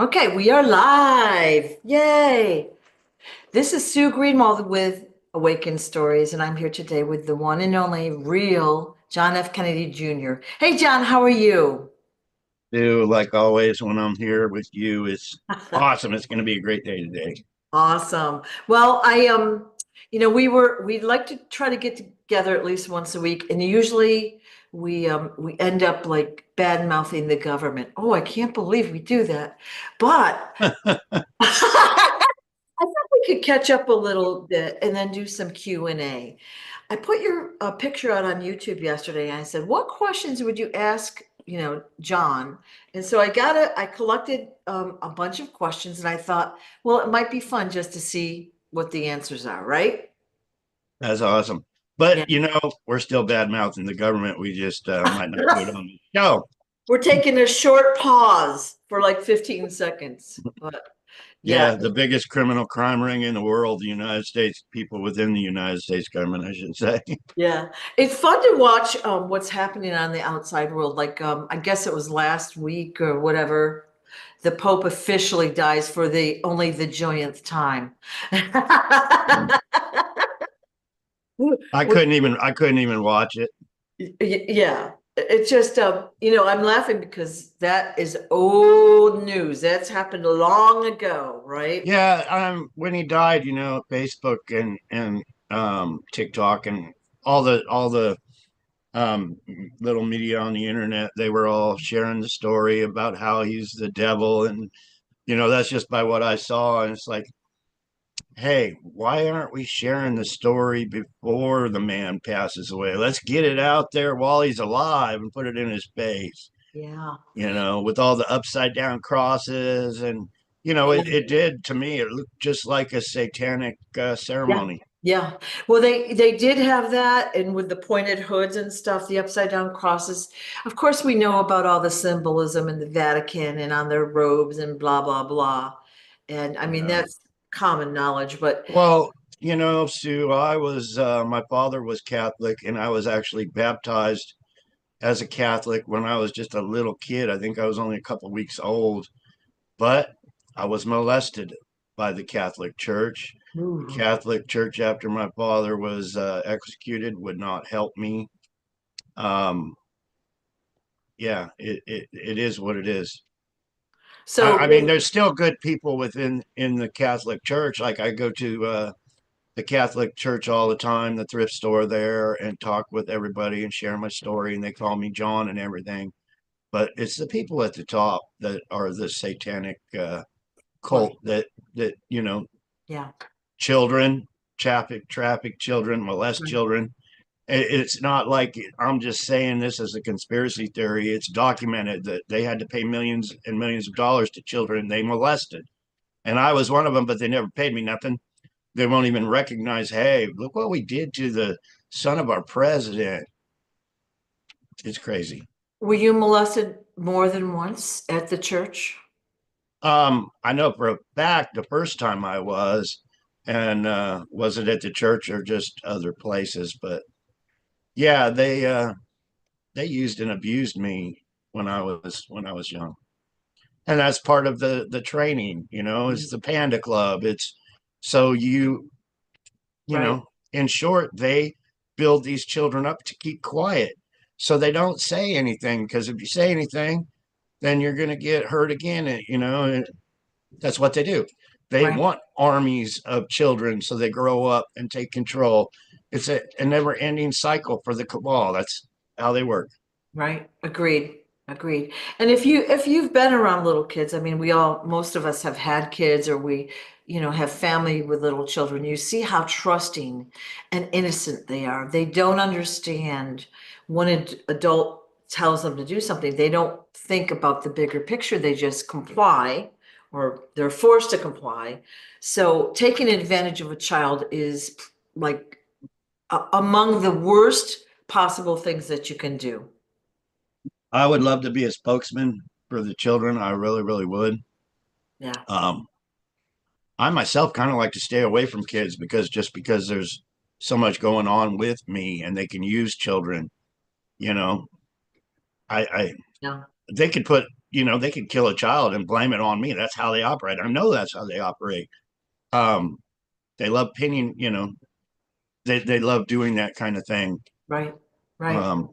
Okay, we are live. Yay. This is Sue Greenwald with Awakened Stories, and I'm here today with the one and only real John F. Kennedy Jr. Hey, John, how are you? Do like always when I'm here with you. It's awesome. It's going to be a great day today. Awesome. Well, we'd like to try to get together at least once a week, and usually we end up like bad mouthing the government. Oh, I can't believe we do that. But I thought we could catch up a little bit and then do some Q&A. I put your picture out on YouTube yesterday and I said, what questions would you ask, John? And so I collected a bunch of questions and I thought, well, it might be fun just to see what the answers are, right? That's awesome. Yeah. But we're still bad mouthing the government. We just might not do it on the show. We're taking a short pause for like 15 seconds, but yeah. Yeah, the biggest criminal crime ring in the world, the United States, people within the United States government, I should say. Yeah, it's fun to watch what's happening on the outside world. Like I guess it was last week or whatever, the Pope officially dies for the only the joyonth time. I couldn't even watch it. Yeah, it's just I'm laughing because that is old news. That's happened long ago, right? Yeah, when he died, Facebook and TikTok and all the um, little media on the internet, they were all sharing the story about how he's the devil. And, that's just by what I saw. And it's like, hey, why aren't we sharing the story before the man passes away? Let's get it out there while he's alive and put it in his face, Yeah. with all the upside down crosses. And, it did to me, it looked just like a satanic Yeah. ceremony. Yeah. Well, they did have that, and with the pointed hoods and stuff, the upside down crosses. Of course, we know about all the symbolism in the Vatican and on their robes and blah blah blah. And I mean Yeah. that's common knowledge, but Well, Sue, my father was Catholic and I was actually baptized as a Catholic when I was just a little kid. I think I was only a couple weeks old, but I was molested by the Catholic Church. The ooh, Catholic Church, after my father was executed, would not help me. Um, yeah, it is what it is. I, so I mean, there's still good people within in the Catholic Church. Like I go to the Catholic Church all the time, the thrift store there, and talk with everybody and share my story. And they call me John and everything. But it's the people at the top that are the satanic right, cult that yeah, children, traffic children, molest right, children. It's not like I'm just saying this as a conspiracy theory. It's documented that they had to pay millions and millions of dollars to children they molested. And I was one of them, but they never paid me nothing. They won't even recognize, hey, look what we did to the son of our president. It's crazy. were you molested more than once at the church? I know for a fact the first time I was, and was it at the church or just other places? But yeah, they used and abused me when I was young, and that's part of the training. It's Mhm. the Panda Club. It's so you Right, know, in short, they build these children up to keep quiet so they don't say anything. Because if you say anything, then you're going to get hurt again. And that's what they do. They right, want armies of children so they grow up and take control. It's a never ending cycle for the cabal. That's how they work. right. Agreed. Agreed. And if you've been around little kids, I mean, most of us have had kids or have family with little children. You see how trusting and innocent they are. They don't understand when an adult tells them to do something. They don't think about the bigger picture. They just comply or they're forced to comply. So taking advantage of a child is like among the worst possible things that you can do. I would love to be a spokesman for the children. I really, really would. Yeah. Um, I myself kind of like to stay away from kids because there's so much going on with me and they can use children, you know. I Yeah. they could put they could kill a child and blame it on me. That's how they operate. I know that's how they operate. Um, they love pinning, they love doing that kind of thing. Right, right. Um,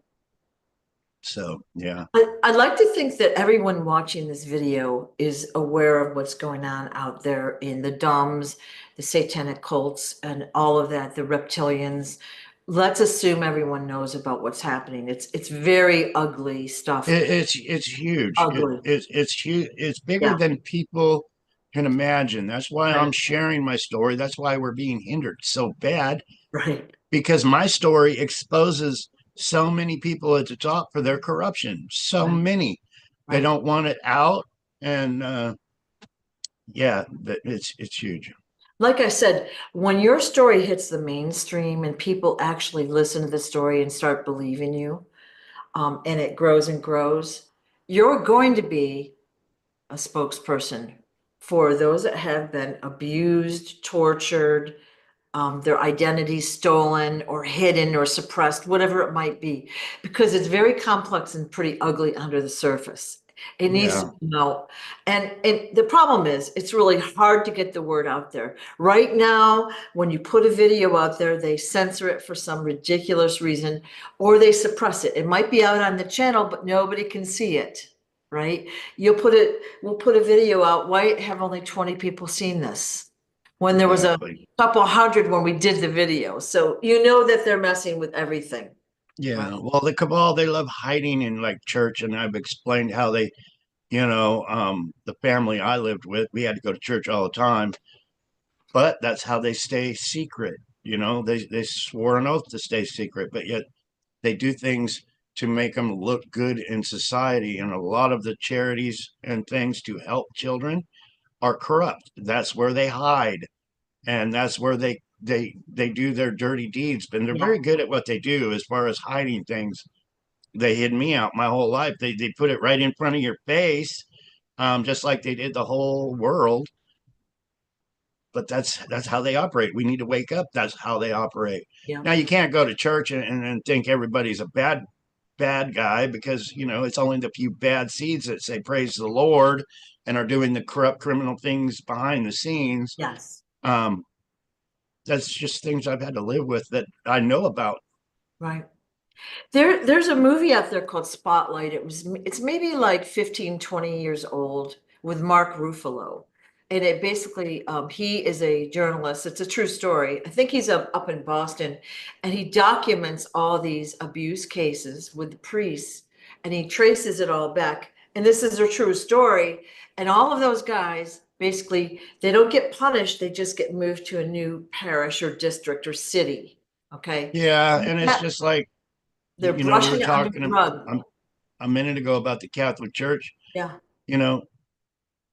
so yeah. I'd like to think that everyone watching this video is aware of what's going on out there in the DOMs, the satanic cults, and all of that, the reptilians. Let's assume everyone knows about what's happening. It's very ugly stuff. It's huge. Ugly. It's huge. It's bigger Yeah, than people can imagine. That's why I'm right, sharing my story. That's why we're being hindered so bad, right, because my story exposes so many people at the top for their corruption. So right, many. They right. don't want it out, and yeah, it's huge. Like I said, when your story hits the mainstream and people actually listen to the story and start believing you, and it grows and grows, you're going to be a spokesperson for those that have been abused, tortured, their identity stolen or hidden or suppressed, whatever it might be, because it's very complex and pretty ugly under the surface. It needs to Yeah, be out. And the problem is, it's really hard to get the word out there. Right now, when you put a video out there, they censor it for some ridiculous reason, or they suppress it. It might be out on the channel, but nobody can see it, right? We'll put a video out. Why have only 20 people seen this? When there was a exactly. couple hundred when we did the video. So you know that they're messing with everything, right? Yeah. Well, the cabal, they love hiding in like church, and I've explained how they, the family I lived with, we had to go to church all the time, but that's how they stay secret. They swore an oath to stay secret, but yet they do things to make them look good in society. And a lot of the charities and things to help children are corrupt. That's where they hide, and that's where they do their dirty deeds. But they're Yeah, very good at what they do as far as hiding things. They hid me out my whole life. They put it right in front of your face, just like they did the whole world. But that's how they operate. We need to wake up. That's how they operate. yeah, Now you can't go to church and think everybody's a bad guy, because it's only the few bad seeds that say praise the Lord and are doing the corrupt criminal things behind the scenes. yes, Um, that's just things I've had to live with that I know about. right. There's a movie out there called Spotlight. It's maybe like 15, 20 years old with Mark Ruffalo. And it basically, he is a journalist. It's a true story. I think he's up in Boston, and he documents all these abuse cases with the priests, and he traces it all back. And this is a true story. And all of those guys, basically, they don't get punished. They just get moved to a new parish or district or city. Okay. Yeah, and it's just like, They're we were brushing it under the talking rug. a minute ago about the Catholic Church. Yeah, You know,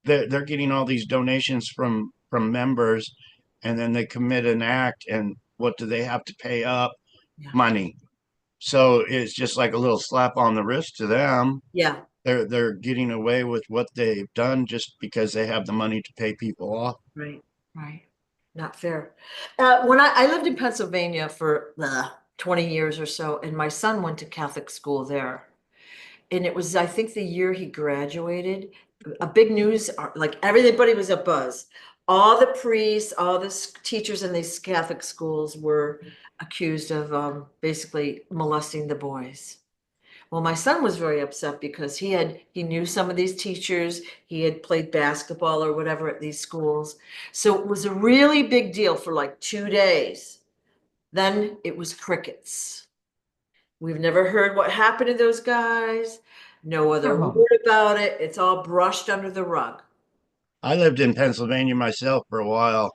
they're getting all these donations from members, and then they commit an act, and what do they have to pay up? yeah, Money. So it's just like a little slap on the wrist to them. yeah, They're getting away with what they've done just because they have the money to pay people off. right, right. Not fair. When I lived in Pennsylvania for 20 years or so, and my son went to Catholic school there. And it was, I think, the year he graduated, a big news, like everybody was a buzz. All the priests, all the teachers in these Catholic schools were accused of basically molesting the boys. Well, my son was very upset because he knew some of these teachers, he had played basketball or whatever at these schools. So it was a really big deal for like 2 days. Then it was crickets. We've never heard what happened to those guys. No other Oh. word about it. It's all brushed under the rug. I lived in Pennsylvania myself for a while,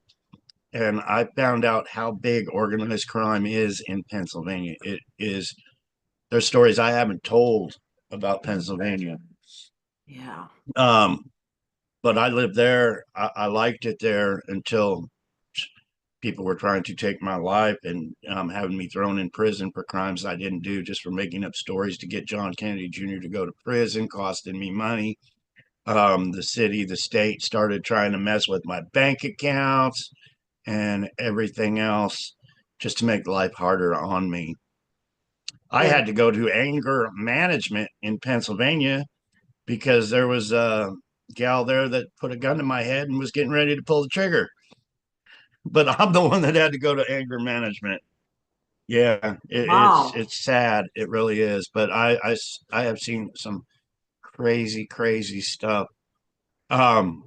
and I found out how big organized crime is in Pennsylvania. It is, there's stories I haven't told about Pennsylvania. Yeah. Um, but I lived there. I liked it there until people were trying to take my life, and having me thrown in prison for crimes I didn't do, just for making up stories to get John Kennedy Jr. to go to prison, costing me money. The city, the state started trying to mess with my bank accounts and everything else, just to make life harder on me. I Yeah. had to go to anger management in Pennsylvania because there was a gal there that put a gun to my head and was getting ready to pull the trigger. But I'm the one that had to go to anger management. Yeah, Wow. it's sad. It really is. But I have seen some crazy, crazy stuff. Um,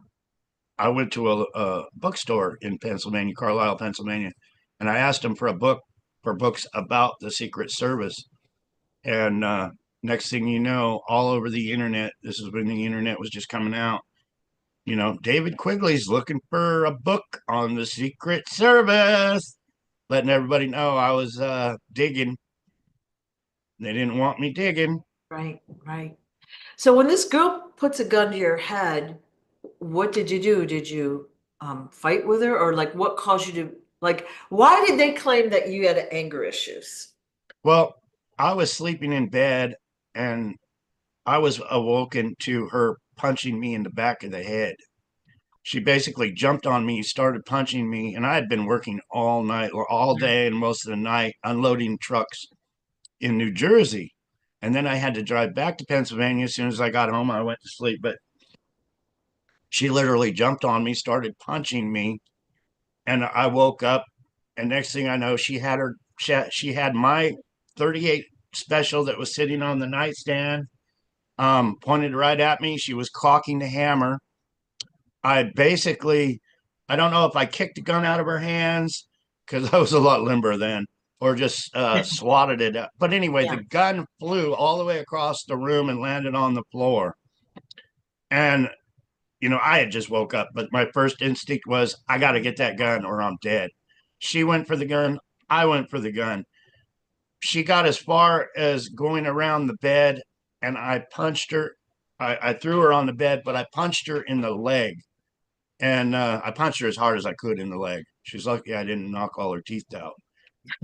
I went to a bookstore in Pennsylvania, Carlisle, Pennsylvania, and I asked them for a book for books about the Secret Service. And next thing you know, all over the internet, this is when the internet was just coming out. David Quigley's looking for a book on the Secret Service, letting everybody know I was digging. They didn't want me digging. Right, right. So when this girl puts a gun to your head, what did you do? Did you fight with her, or like what caused you to like? Why did they claim that you had anger issues? Well, I was sleeping in bed and I was awoken to her punching me in the back of the head. She basically jumped on me, started punching me, and I had been working all night or all day and most of the night unloading trucks in New Jersey. And then I had to drive back to Pennsylvania. As soon as I got home, I went to sleep. But she literally jumped on me, started punching me, and I woke up. And next thing I know, she had my 38 special that was sitting on the nightstand, pointed right at me. She was cocking the hammer. I basically, I don't know if I kicked the gun out of her hands because I was a lot limber then, or just swatted it up. But anyway, the Yeah. gun flew all the way across the room and landed on the floor. And, I had just woke up, but my first instinct was, I got to get that gun or I'm dead. She went for the gun. I went for the gun. She got as far as going around the bed, and I punched her. I threw her on the bed, but I punched her in the leg. And I punched her as hard as I could in the leg. She's lucky I didn't knock all her teeth out.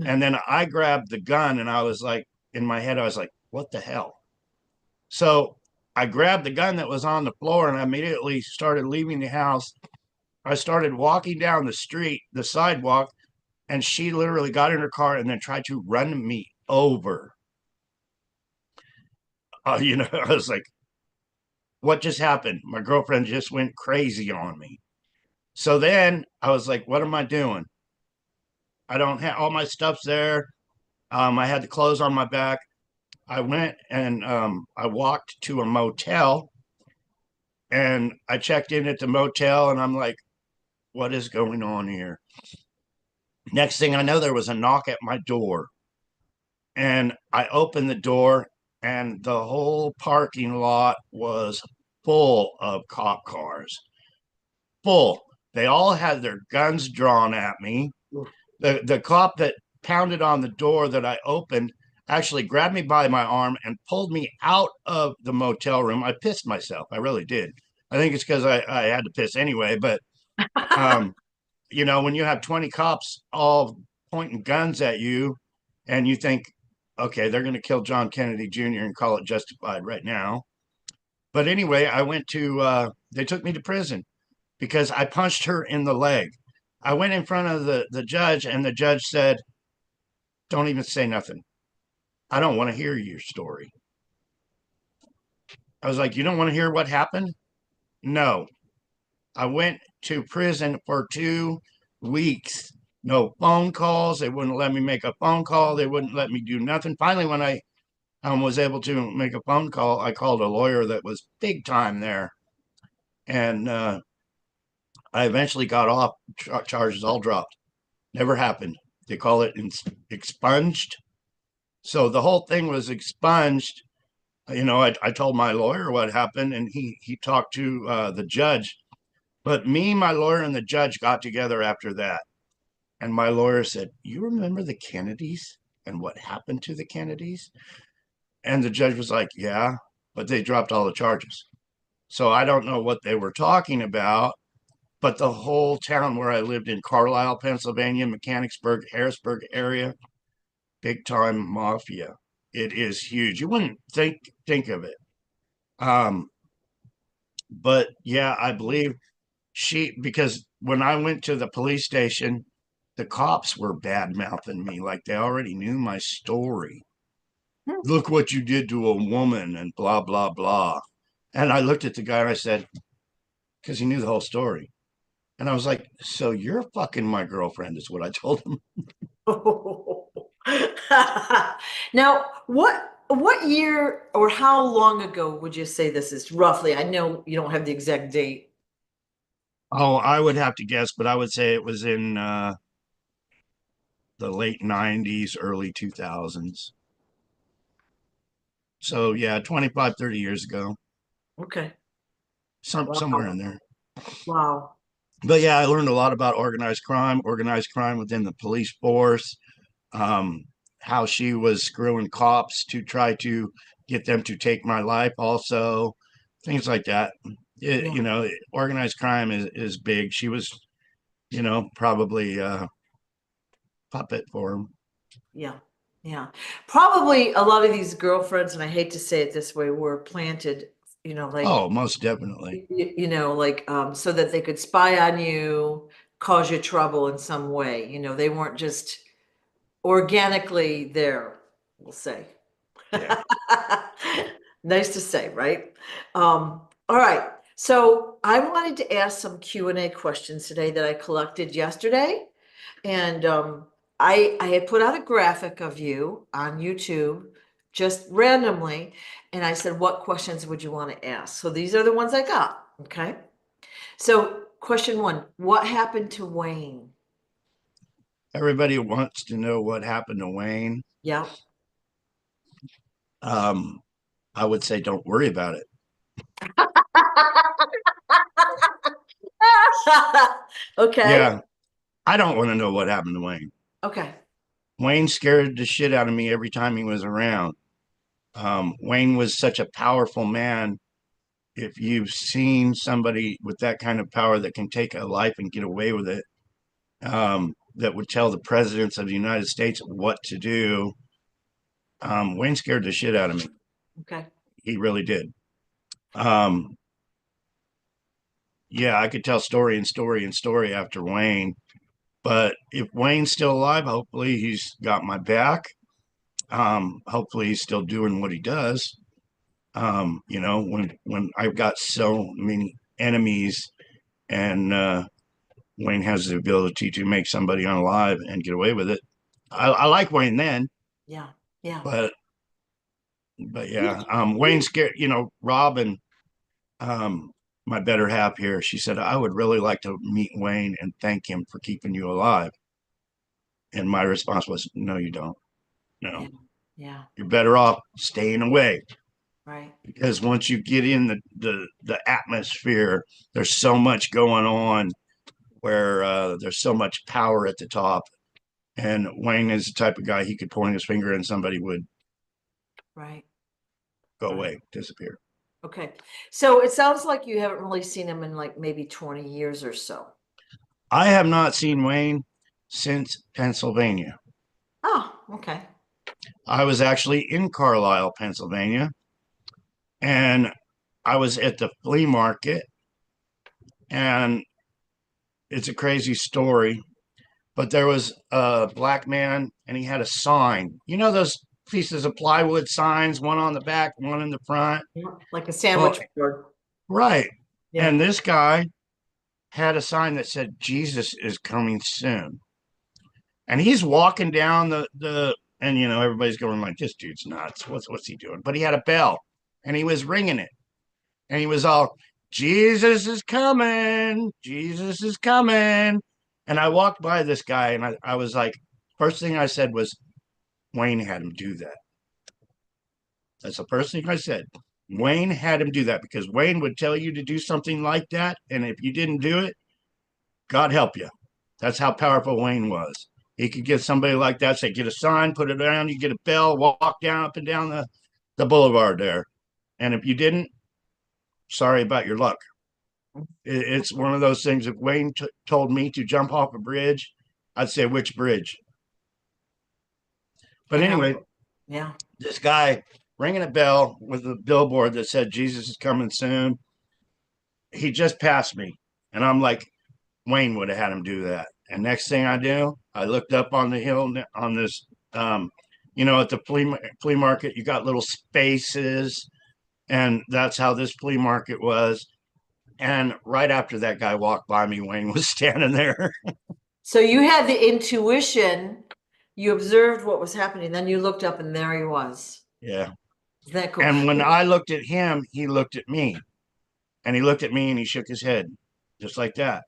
And then I grabbed the gun and I was like, in my head, I was like, what the hell? So I grabbed the gun that was on the floor and I immediately started leaving the house. I started walking down the street, the sidewalk, and she literally got in her car and then tried to run me over. I was like, what just happened? My girlfriend just went crazy on me. So then I was like, what am I doing? I don't have all my stuff's there. I had the clothes on my back. I went and I walked to a motel and I checked in at the motel and I'm like, what is going on here? Next thing I know, there was a knock at my door and I opened the door and the whole parking lot was full of cop cars, full. They all had their guns drawn at me. The cop that pounded on the door that I opened actually grabbed me by my arm and pulled me out of the motel room. I pissed myself. I really did. I think it's because I had to piss anyway. But, um, when you have 20 cops all pointing guns at you and you think, okay, they're going to kill John Kennedy Jr. and call it justified right now. But anyway, they took me to prison because I punched her in the leg. I went in front of the judge, and the judge said, don't even say nothing. I don't want to hear your story. I was like, you don't want to hear what happened? No. I went to prison for 2 weeks. No phone calls. They wouldn't let me make a phone call. They wouldn't let me do nothing. Finally, when I was able to make a phone call, I called a lawyer that was big time there. And I eventually got off, charges all dropped. Never happened. They call it expunged. So the whole thing was expunged. I told my lawyer what happened, and he talked to the judge. But me, my lawyer, and the judge got together after that. And my lawyer said, you remember the Kennedys and what happened to the Kennedys? And the judge was like, yeah, but they dropped all the charges. So I don't know what they were talking about, but the whole town where I lived in Carlisle, Pennsylvania, Mechanicsburg, Harrisburg area, big time mafia. It is huge. You wouldn't think of it. Um, but yeah, I believe because when I went to the police station, the cops were bad mouthing me like they already knew my story. Look what you did to a woman and blah blah blah. And I looked at the guy and I said, because he knew the whole story. And I was like, so you're fucking my girlfriend, is what I told him. Now, what year or how long ago would you say this is roughly? I know you don't have the exact date. Oh, I would have to guess, but I would say it was in the late 90s, early 2000s. So yeah, 25, 30 years ago, Okay. somewhere Wow. in there. Wow. But yeah, I learned a lot about organized crime within the police force, um, how she was screwing cops to try to get them to take my life, also things like that. Yeah. Organized crime is big. She was, probably a puppet for him. Yeah. Yeah. Probably a lot of these girlfriends, and I hate to say it this way, were planted, like Oh, most definitely. so that they could spy on you, cause you trouble in some way. They weren't just organically there, we'll say. Yeah. Nice to say, right? All right. So I wanted to ask some Q&A questions today that I collected yesterday. And I had put out a graphic of you on YouTube just randomly. And I said, what questions would you want to ask? So these are the ones I got. Okay. So question one, what happened to Wayne? Everybody wants to know what happened to Wayne. Yeah. Um, I would say don't worry about it. Okay. Yeah, I don't want to know what happened to Wayne. Okay. Wayne scared the shit out of me every time he was around. Wayne was such a powerful man. If you've seen somebody with that kind of power that can take a life and get away with it, that would tell the presidents of the United States what to do, Wayne scared the shit out of me. Okay. He really did. Um, yeah, I could tell story and story and story after Wayne. But if Wayne's still alive, hopefully he's got my back. Hopefully he's still doing what he does. When I've got so many enemies and Wayne has the ability to make somebody unalive and get away with it. I like Wayne then, Yeah. Yeah. but yeah, Wayne scared. Rob and um, my better half here. She said I would really like to meet Wayne and thank him for keeping you alive. And my response was, no, you don't. Yeah. No, Yeah. you're better off staying away Right. because once you get in the atmosphere, there's so much going on where there's so much power at the top. And Wayne is the type of guy he could point his finger and somebody would Right. go Right. away, disappear. Okay. So it sounds like you haven't really seen him in like maybe 20 years or so. I have not seen Wayne since Pennsylvania. Oh, okay. I was actually in Carlisle, Pennsylvania, and I was at the flea market, and it's a crazy story, but there was a black man and he had a sign. You know those pieces of plywood signs, one on the back, one in the front? Yeah. Like a Well, sandwich board. right. Yeah. And this guy had a sign that said Jesus is coming soon. And he's walking down the and everybody's going like, this dude's nuts. What's he doing? But he had a bell and he was ringing it. And he was all, Jesus is coming, Jesus is coming. And I walked by this guy and I was like, first thing I said was, Wayne had him do that. That's the first thing I said. Wayne had him do that because Wayne would tell you to do something like that. And if you didn't do it, God help you. That's how powerful Wayne was. He could get somebody like that, say, get a sign, put it down, you get a bell, walk down up and down the boulevard there. And if you didn't, sorry about your luck. It's one of those things. If Wayne told me to jump off a bridge, I'd say, which bridge? But And anyway, yeah. this guy ringing a bell with a billboard that said, Jesus is coming soon. He just passed me. And I'm like, Wayne would have had him do that. And next thing I do, I looked up on the hill on this, at the flea market, you got little spaces And that's how this flea market was. And right after that guy walked by me, Wayne was standing there. So you had the intuition, you observed what was happening, then you looked up and there he was. Yeah. Isn't that cool? And when I looked at him, he looked at me. And he looked at me and he shook his head just like that.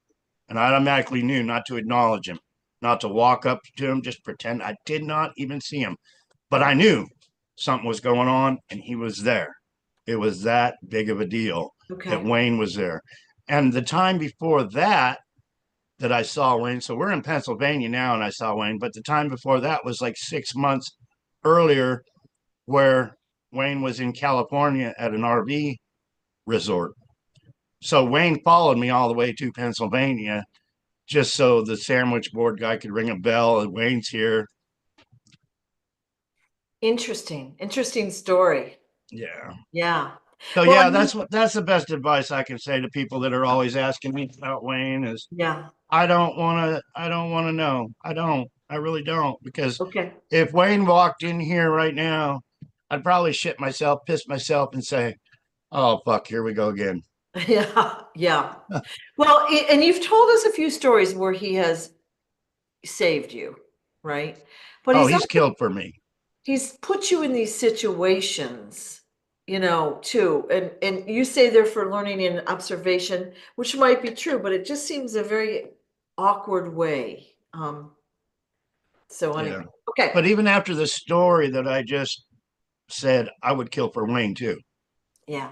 And I automatically knew not to acknowledge him, not to walk up to him, just pretend I did not even see him. But I knew something was going on and he was there. It was that big of a deal that Okay. Wayne was there. And the time before that, that I saw Wayne, so we're in Pennsylvania now and I saw Wayne, but the time before that was like 6 months earlier where Wayne was in California at an RV resort. So Wayne followed me all the way to Pennsylvania just so the sandwich board guy could ring a bell and Wayne's here. Interesting. Interesting story. Yeah. Yeah. So Well, yeah, that's the best advice I can say to people that are always asking me about Wayne is yeah. I don't want to know. I don't. I really don't because Okay. if Wayne walked in here right now, I'd probably shit myself, piss myself and say, "Oh fuck, here we go again." Yeah. Yeah. Well, and you've told us a few stories where he has saved you, right? But Oh, he's he's also killed for me. he's put you in these situations, too. And you say they're for learning and observation, which might be true, but it just seems a very awkward way. So Yeah. anyway, okay. But even after the story that I just said, I would kill for Wayne too. Yeah.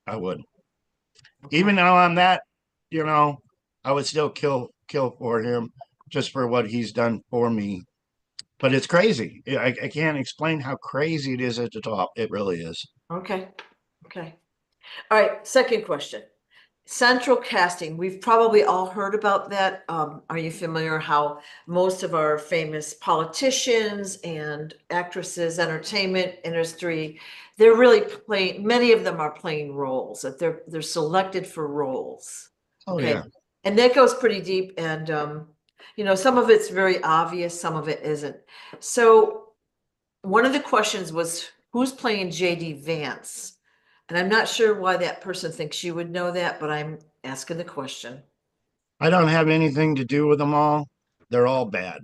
I would. Okay. Even though I'm that, you know, I would still kill for him just for what he's done for me. But it's crazy. I can't explain how crazy it is at the top. It really is. Okay. Okay. All right. Second question. Central casting. We've probably all heard about that. Are you familiar how most of our famous politicians and actresses, entertainment industry, they're really playing, many of them are playing roles, that they're selected for roles. Oh Okay. yeah. And that goes pretty deep. And some of it's very obvious, some of it isn't. So one of the questions was who's playing JD Vance? And I'm not sure why that person thinks you would know that, but I'm asking the question. I don't have anything to do with them all. They're all bad.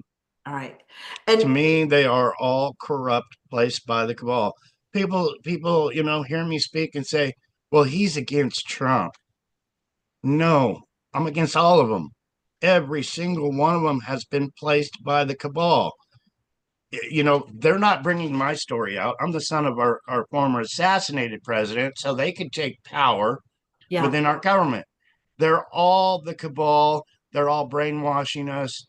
All right. To And me, they are all corrupt, placed by the cabal. People, hear me speak and say, "Well, he's against Trump." No, I'm against all of them. Every single one of them has been placed by the cabal. They're not bringing my story out. I'm the son of our former assassinated president, so they can take power yeah, within our government. They're all the cabal. They're all brainwashing us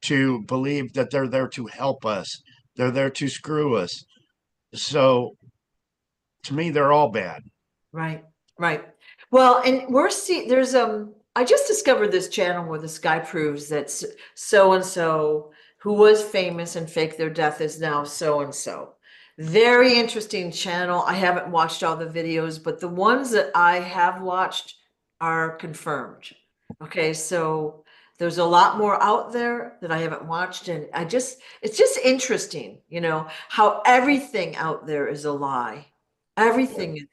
to believe that they're there to help us. They're there to screw us. So to me, they're all bad. right, right. Well, and we're seeing there's I just discovered this channel where this guy proves that so and so who was famous and faked their death is now so and so. Very interesting channel. I haven't watched all the videos, but the ones that I have watched are confirmed. Okay, so there's a lot more out there that I haven't watched, and it's just interesting, how everything out there is a lie. Everything is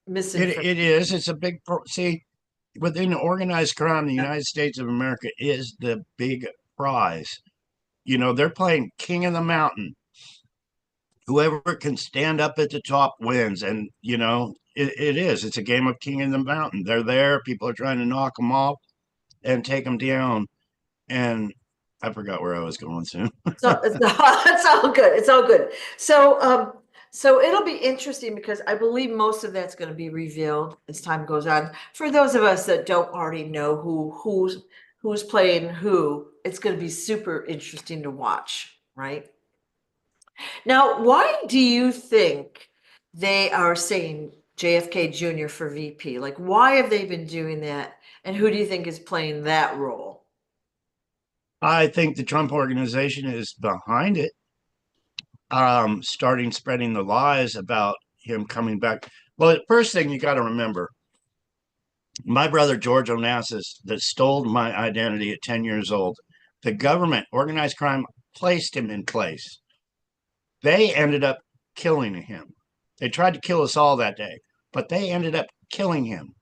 misinformation. It is. It's a big see within organized crime. The United States of America is the big prize. They're playing king of the mountain. Whoever can stand up at the top wins, and it is. It's a game of king of the mountain. They're there. People are trying to knock them off and take them down. And I forgot where I was going soon. So it's all good. It's all good. So it'll be interesting because I believe most of that's going to be revealed as time goes on. For those of us that don't already know who's playing who, it's going to be super interesting to watch, right? Now, why do you think they are saying JFK Jr. for VP? Like, why have they been doing that? And who do you think is playing that role? I think the Trump organization is behind it, starting spreading the lies about him coming back. Well, the first thing you got to remember, my brother George Onassis that stole my identity at 10 years old, the government, organized crime, placed him in place. They ended up killing him. They tried to kill us all that day. but they ended up killing him.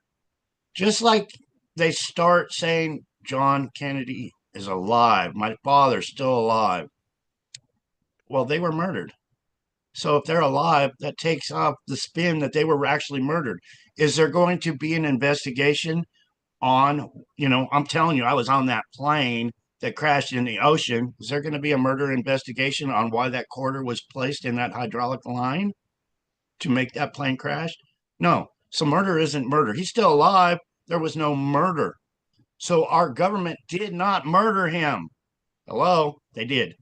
Just like they start saying John Kennedy is alive, my father's still alive. Well, they were murdered. So if they're alive, that takes off the spin that they were actually murdered. Is there going to be an investigation on, I'm telling you, I was on that plane that crashed in the ocean. Is there going to be a murder investigation on why that quarter was placed in that hydraulic line to make that plane crash? No. So murder isn't murder. He's still alive. There was no murder. So our government did not murder him. Hello, they did.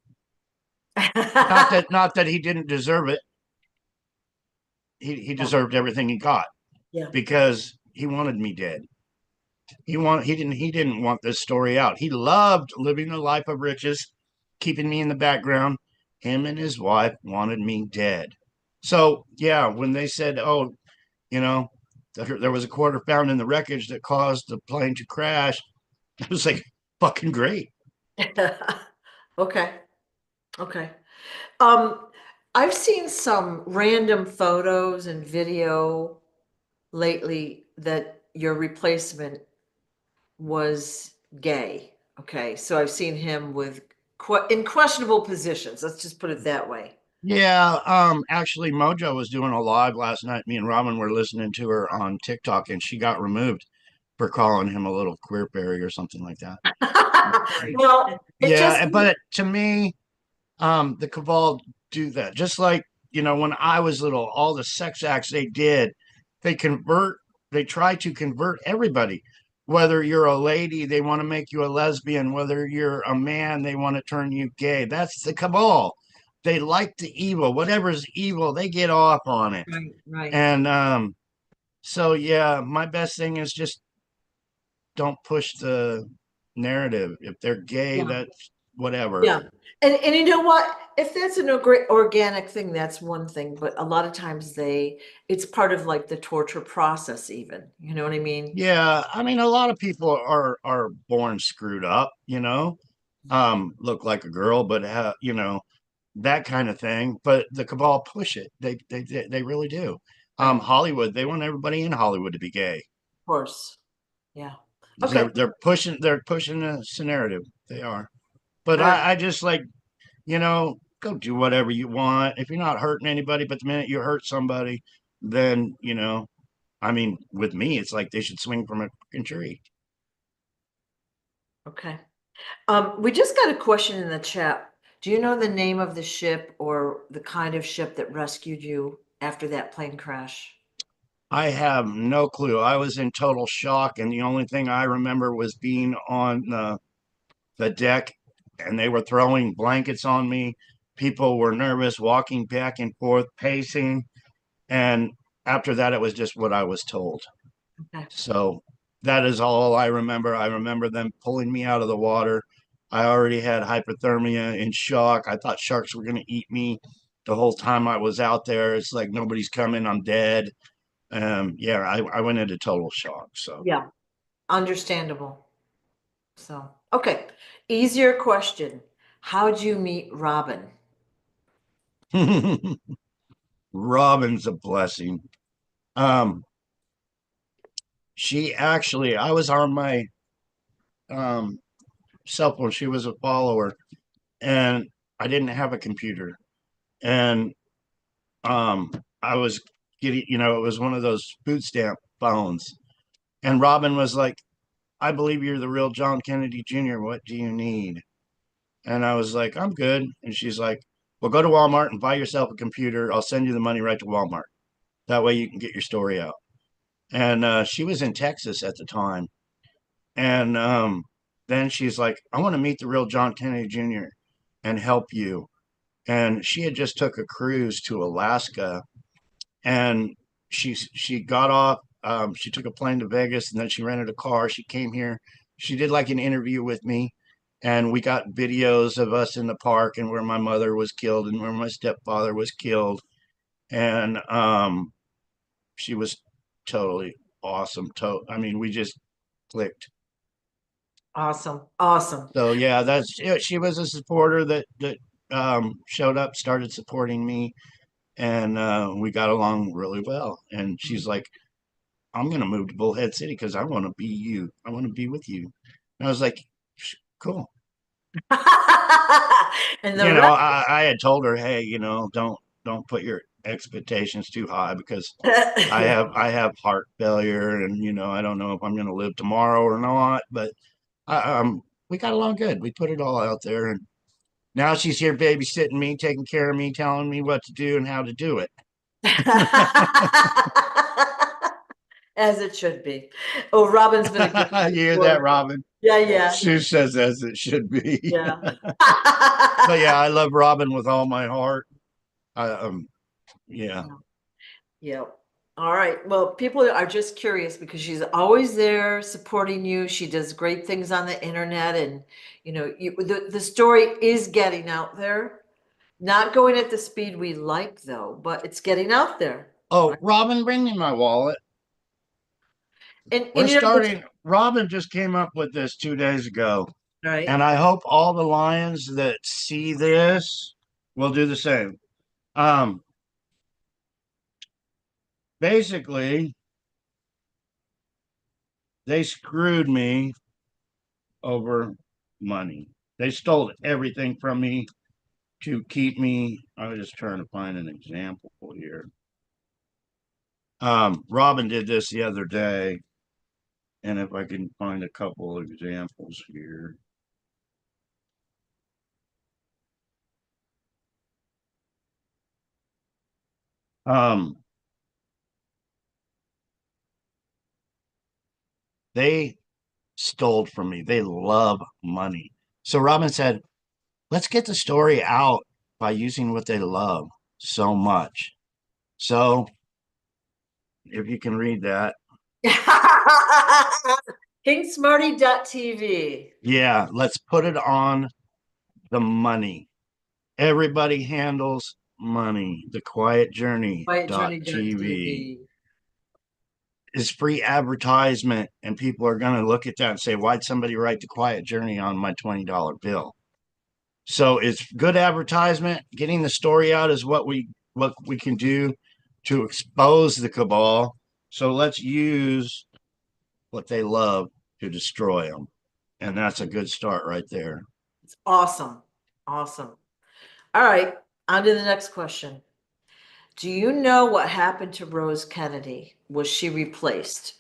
Not that he didn't deserve it. He Yeah, deserved everything he got yeah. because he wanted me dead. He didn't want this story out. He loved living a life of riches, keeping me in the background. Him and his wife wanted me dead. So yeah, when they said, "Oh, you know, there was a quarter found in the wreckage that caused the plane to crash," I was like, "Fucking great." Okay, okay. Um, I've seen some random photos and video lately that your replacement was gay. Okay, so I've seen him with in questionable positions. Let's just put it that way. Yeah, actually, Mojo was doing a live last night. Me and Robin were listening to her on TikTok, and she got removed for calling him a little queer berry or something like that. Well, it just, Yeah, but to me, the cabal do that. Just like, when I was little, all the sex acts they did, they convert, they try to convert everybody. Whether you're a lady, they want to make you a lesbian. Whether you're a man, they want to turn you gay. That's the cabal. They like the evil. Whatever's evil, they get off on it. right, right. And so yeah, my best thing is just don't push the narrative. If they're gay, Yeah. that's whatever. Yeah. And you know what? If that's an organic thing, that's one thing, but a lot of times it's part of like the torture process even. You know what I mean? Yeah, I mean, a lot of people are born screwed up, look like a girl, but that kind of thing. But the cabal push it. They really do. Right. Of Hollywood, they want everybody in Hollywood to be gay. course. Yeah. They're Okay. they're pushing this narrative. They are. But All right. I just like, go do whatever you want. If you're not hurting anybody, but the minute you hurt somebody, then, I mean, with me, it's like they should swing from a fucking tree. Okay. We just got a question in the chat. Do you know the name of the ship or the kind of ship that rescued you after that plane crash? I have no clue. I was in total shock, and the only thing I remember was being on the deck, and they were throwing blankets on me. People were nervous, walking back and forth, pacing, and after that, it was just what I was told. Okay. So that is all I remember. I remember them pulling me out of the water. I already had hypothermia and shock. I thought sharks were going to eat me the whole time I was out there. It's like nobody's coming. I'm dead. Yeah, I went into total shock. So, Yeah. Understandable. So, okay. Easier question. How'd you meet Robin? Robin's a blessing. Um, I was on my um, cell phone. She was a follower, and I didn't have a computer. And um, I was getting, it was one of those food stamp phones. And Robin was like, I believe you're the real John Kennedy Jr. What do you need? And I was like, I'm good. And she's like, well, go to Walmart and buy yourself a computer. I'll send you the money right to Walmart. That way you can get your story out. And she was in Texas at the time. And then she's like, I want to meet the real John Kennedy Jr. and help you. And she had just took a cruise to Alaska, and she got off. She took a plane to Vegas, and then she rented a car. She came here. She did like an interview with me, and we got videos of us in the park and where my mother was killed and where my stepfather was killed. And she was totally awesome. I mean, we just clicked. Awesome. Awesome. So yeah, she was a supporter that showed up, started supporting me. and we got along really well. And she's like, I'm going to move to Bullhead City because I want to be you. I want to be with you. And I was like, cool. And the You know, rest. I had told her, hey, you know, don't put your expectations too high because Yeah. I have heart failure, and you know, I don't know if I'm going to live tomorrow or not. But we got along good. We put it all out there, and now she's here babysitting me, taking care of me, telling me what to do and how to do it. As it should be. Oh, Robin's been a You great hear that, sport. Robin? Yeah, yeah, She says as it should be. yeah. But yeah, I love Robin with all my heart. I, yeah. Yeah. All right. Well, people are just curious because she's always there supporting you. She does great things on the internet, and the story is getting out there. Not going at the speed we like, though, but it's getting out there. Oh, Right. Robin, bring me my wallet. We're And starting. Robin just came up with this 2 days ago, right. and I hope all the lions that see this will do the same. Um, Basically, they screwed me over money. They stole everything from me to keep me. I was just trying to find an example here. Robin did this the other day, and if I can find a couple of examples here. Um, they stole from me. They love money. So Robin said, let's get the story out by using what they love so much. So if you can read that, KingSmarty.tv. yeah, let's put it on the money. Everybody handles money. The Quiet Journey TV QuietJourney.tv. is free advertisement, and people are going to look at that and say, why'd somebody write The Quiet Journey on my $20 bill? So it's good advertisement. Getting the story out is what we can do to expose the cabal. So let's use what they love to destroy them. And that's a good start right there. It's awesome. Awesome. All right. On to the next question. Do you know what happened to Rose Kennedy? Was she replaced?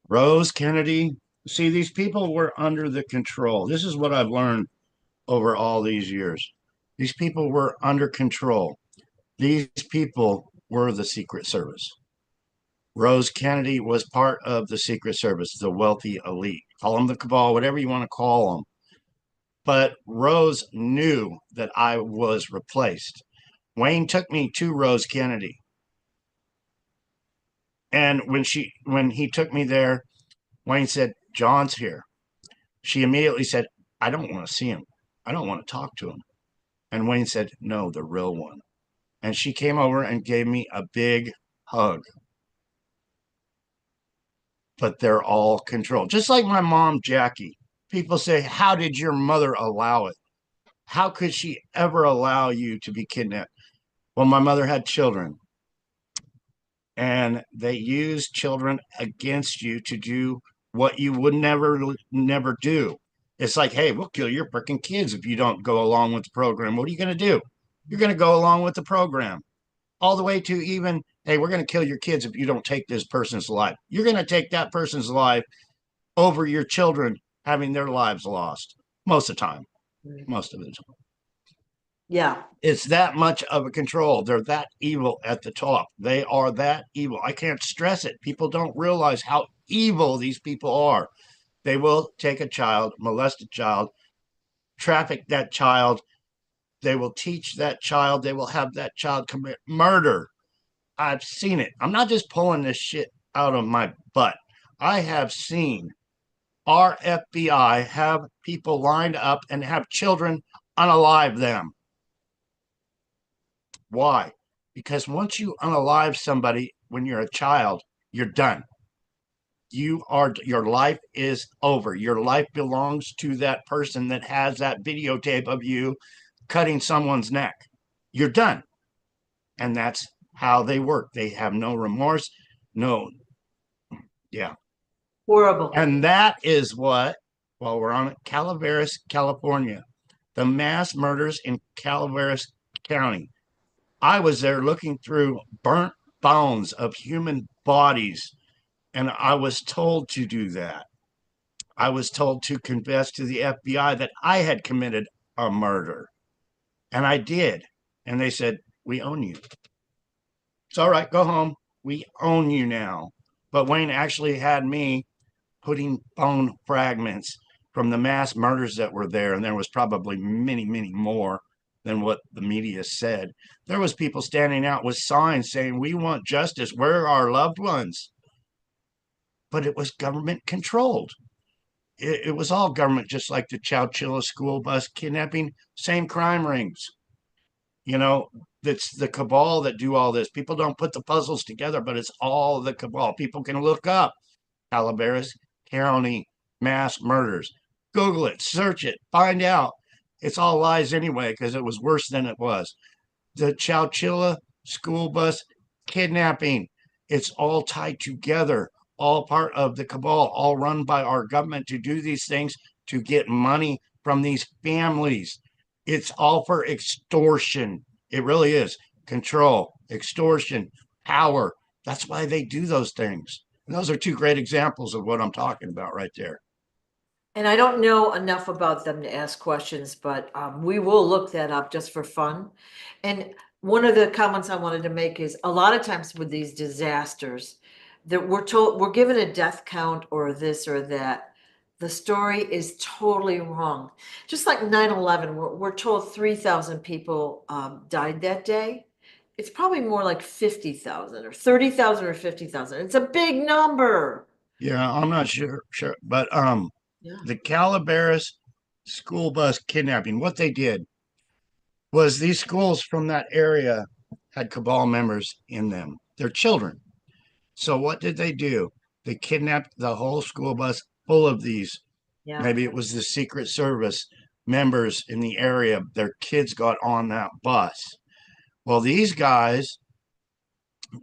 Rose Kennedy, see, these people were under the control. This is what I've learned over all these years. These people were under control. These people were the Secret Service. Rose Kennedy was part of the Secret Service, the wealthy elite. Call them the cabal, whatever you want to call them. But Rose knew that I was replaced. Wayne took me to Rose Kennedy. And when he took me there, Wayne said, John's here. She immediately said, I don't want to see him. I don't want to talk to him. And Wayne said, no, the real one. And she came over and gave me a big hug. But they're all controlled. Just like my mom, Jackie. People say, how did your mother allow it? How could she ever allow you to be kidnapped? Well, my mother had children, and they used children against you to do what you would never do. It's like, hey, we'll kill your freaking kids if you don't go along with the program. What are you going to do? You're going to go along with the program, all the way to even, hey, we're going to kill your kids if you don't take this person's life. You're going to take that person's life over your children having their lives lost most of the time. Most of the time. Yeah. It's that much of a control. They're that evil at the top. They are that evil. I can't stress it. People don't realize how evil these people are. They will take a child, molest a child, traffic that child. They will teach that child. They will have that child commit murder. I've seen it. I'm not just pulling this shit out of my butt. I have seen our FBI have people lined up and have children unalive them. Why? Because once you unalive somebody when you're a child, you're done. Your life is over. Your life belongs to that person that has that videotape of you cutting someone's neck. You're done. And that's how they work. They have no remorse. No, yeah. Horrible. And that is what, while we're on it, Calaveris, California, the mass murders in Calaveris County. I was there looking through burnt bones of human bodies, and I was told to do that. I was told to confess to the FBI that I had committed a murder, and I did. And they said, "We own you. It's all right, go home. We own you now." But Wayne actually had me putting bone fragments from the mass murders that were there, and there was probably many, many more than what the media said. There was people standing out with signs saying, "We want justice. Where are our loved ones?" But it was government controlled. It was all government, just like the Chowchilla school bus kidnapping, same crime rings. You know, it's the cabal that do all this. People don't put the puzzles together, but it's all the cabal. People can look up Calaveris County mass murders. Google it, search it, find out. It's all lies anyway, because it was worse than it was. The Chowchilla school bus kidnapping, it's all tied together, all part of the cabal, all run by our government to do these things to get money from these families. It's all for extortion. It really is. Control, extortion, power. That's why they do those things. And those are two great examples of what I'm talking about right there. And I don't know enough about them to ask questions, but we will look that up just for fun. And one of the comments I wanted to make is a lot of times with these disasters that we're told we're given a death count or this or that. The story is totally wrong. Just like 9/11, we're told 3,000 people died that day. It's probably more like 50,000 or 30,000 or 50,000. It's a big number. Yeah, I'm not sure, but Yeah. the Calaveras school bus kidnapping, what they did was these schools from that area had cabal members in them. They're children. So what did they do? They kidnapped the whole school bus full of these. Yeah. Maybe it was the Secret Service members in the area. Their kids got on that bus. Well, these guys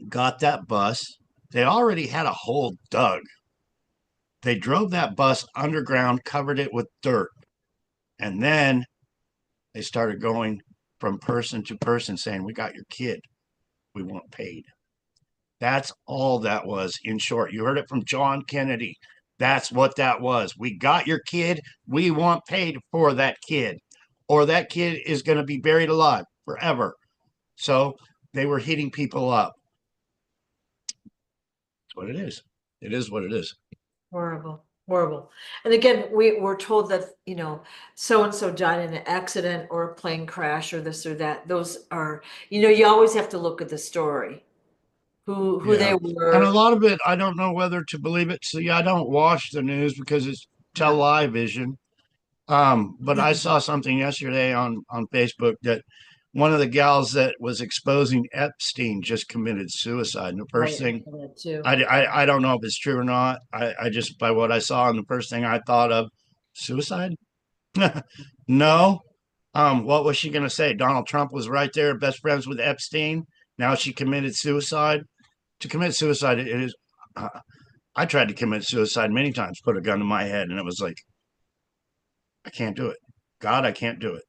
got that bus. They already had a hole dug. They drove that bus underground, covered it with dirt, and then they started going from person to person saying, "We got your kid. We want paid." That's all that was, in short. You heard it from John Kennedy. That's what that was. We got your kid. We want paid for that kid, or that kid is going to be buried alive forever. So they were hitting people up. That's what it is. It is what it is. Horrible, horrible. And again, we're told that, so and so died in an accident or a plane crash or this or that. Those are, you always have to look at the story, who Yeah. they And a were. lot of it, I don't know whether to believe it. See, I don't watch the news because it's Yeah. television. But I saw something yesterday on Facebook that one of the gals that was exposing Epstein just committed suicide. And the first Right, I thing, saw that too. I don't know if it's true or not. I just, by what I saw, and the first thing I thought of, suicide? Yeah, No. What was she going to say? Donald Trump was right there, best friends with Epstein. Now she committed suicide. To commit suicide, it is. Uh, I tried to commit suicide many times, put a gun to my head, and it was like, I can't do it. God, I can't do it.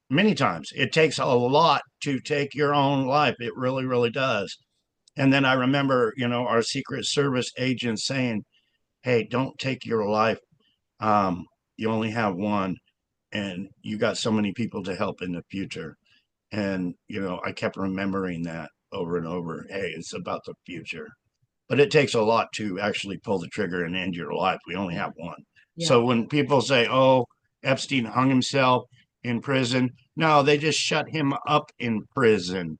Many times. It takes a lot to take your own life. It really, really does. And then I remember, our Secret Service agents saying, "Hey, don't take your life. You only have one, and you got so many people to help in the future." And, I kept remembering that over and over. Hey, it's about the future. But it takes a lot to actually pull the trigger and end your life. We only have one. yeah. So when people say, "Oh, Epstein hung himself in prison," no, they just shut him up in prison.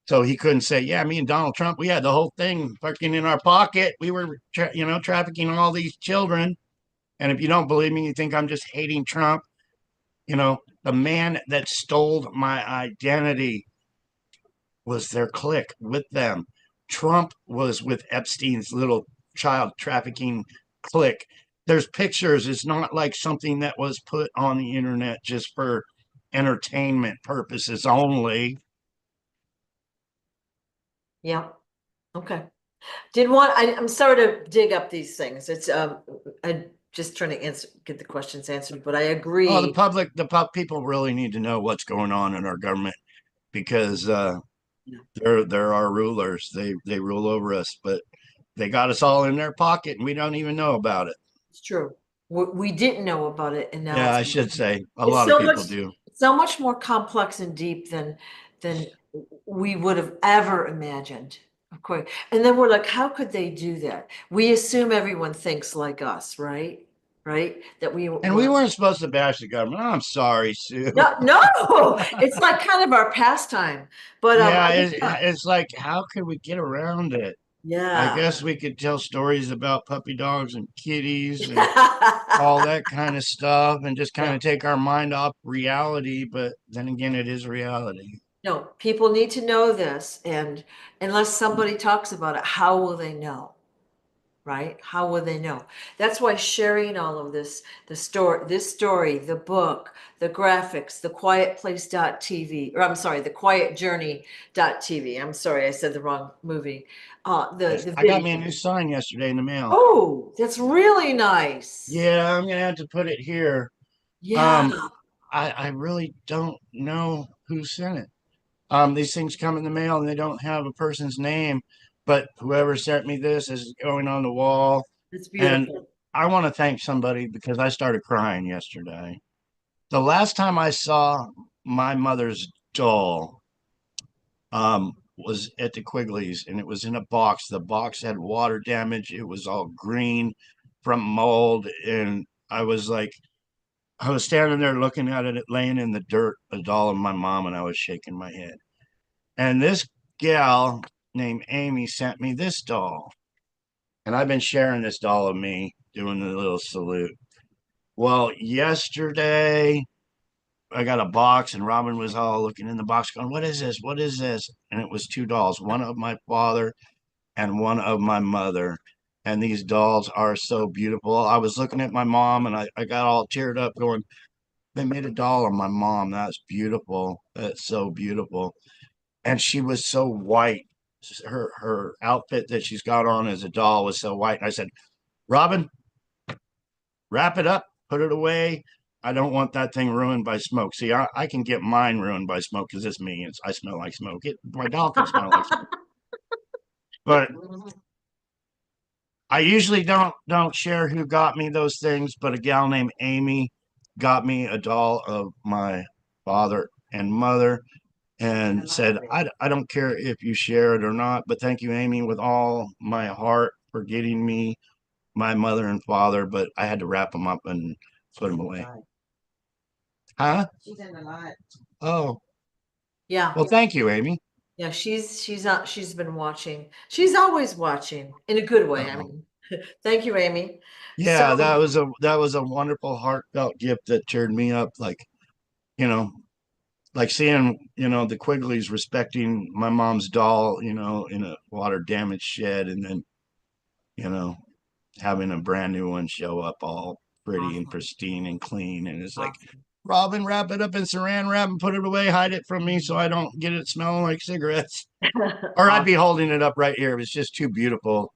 So he couldn't say, "Yeah, me and Donald Trump, we had the whole thing fucking in our pocket. We were, trafficking all these children." And if you don't believe me, you think I'm just hating Trump. The man that stole my identity was their clique with them. Trump was with Epstein's little child trafficking clique. There's pictures. It's not like something that was put on the internet just for entertainment purposes only. Yeah. Okay. I'm sorry to dig up these things. I'm just trying to get the questions answered, but I Oh, agree. people really need to know what's going on in our government because Yeah, they're our rulers. They rule over us, but they got us all in their pocket, and we don't even know about it. it's true. We didn't know about it, and now Yeah, I should say a it's lot of people do. so much more complex and deep than we would have ever imagined. Of course. And then we're like, how could they do that? We assume everyone thinks like us, right? Right? That And we we're weren't supposed to bash the government. I'm sorry, Sue. no, no, it's like kind of our pastime. But Yeah, I just thought, it's like, how could we get around it? I yeah. guess we could tell stories about puppy dogs and kitties and all that kind of stuff and just kind Yeah. of take our mind off reality. But then again, it is reality. No, people need to know this, and unless somebody talks about it, how will they know? Right? How will they know? That's why sharing all of this, this story, the book, the graphics, the quiet place.tv, or I'm sorry, the quiet journey.tv. I'm sorry, I said the wrong movie. The I got me a video. new sign yesterday in the mail. Oh, that's really nice. Yeah, I'm gonna have to put it here. Yeah. Um, I really don't know who sent it. These things come in the mail and they don't have a person's name, but whoever sent me this is going on the wall. It's And beautiful. I want to thank somebody because I started crying yesterday. The last time I saw my mother's doll was at the Quigley's and it was in a box. The box had water damage. It was all green from mold. And I was standing there looking at it laying in the dirt, a doll of my mom, and I was shaking my head. And this gal named Amy sent me this doll. And I've been sharing this doll of me doing the little salute. Well, yesterday I got a box and Robin was all looking in the box going, "What is this? What is this?" And it was two dolls, one of my father and one of my mother. And these dolls are so beautiful. I was looking at my mom and I got all teared up going, they made a doll of my mom. That's beautiful. That's so beautiful. And she was so white. Her outfit that she's got on as a doll was so white. And I said, Robin, wrap it up, put it away. I don't want that thing ruined by smoke. See, I can get mine ruined by smoke because it's me. I smell like smoke. My doll can smell like smoke. But I usually don't share who got me those things. But a gal named Amy got me a doll of my father and mother and said, I don't care if you share it or not, but thank you, Amy, with all my heart for getting me my mother and father. But I had to wrap them up and put them away. Huh? She's in the lot. Oh, Yeah. well, thank you, Amy. Yeah, she's been watching. She's always watching in a good way. I Oh, mean, thank you, Amy. So yeah, that was a wonderful, heartfelt gift that cheered me up. You know, like seeing the Quigleys respecting my mom's doll, in a water damaged shed, and then you know having a brand new one show up all pretty and awesome, pristine and clean. And it's like, awesome. Robin, wrap it up in saran wrap and put it away, hide it from me so I don't get it smelling like cigarettes. Or I'd be Awesome. holding it up right here. It's just too beautiful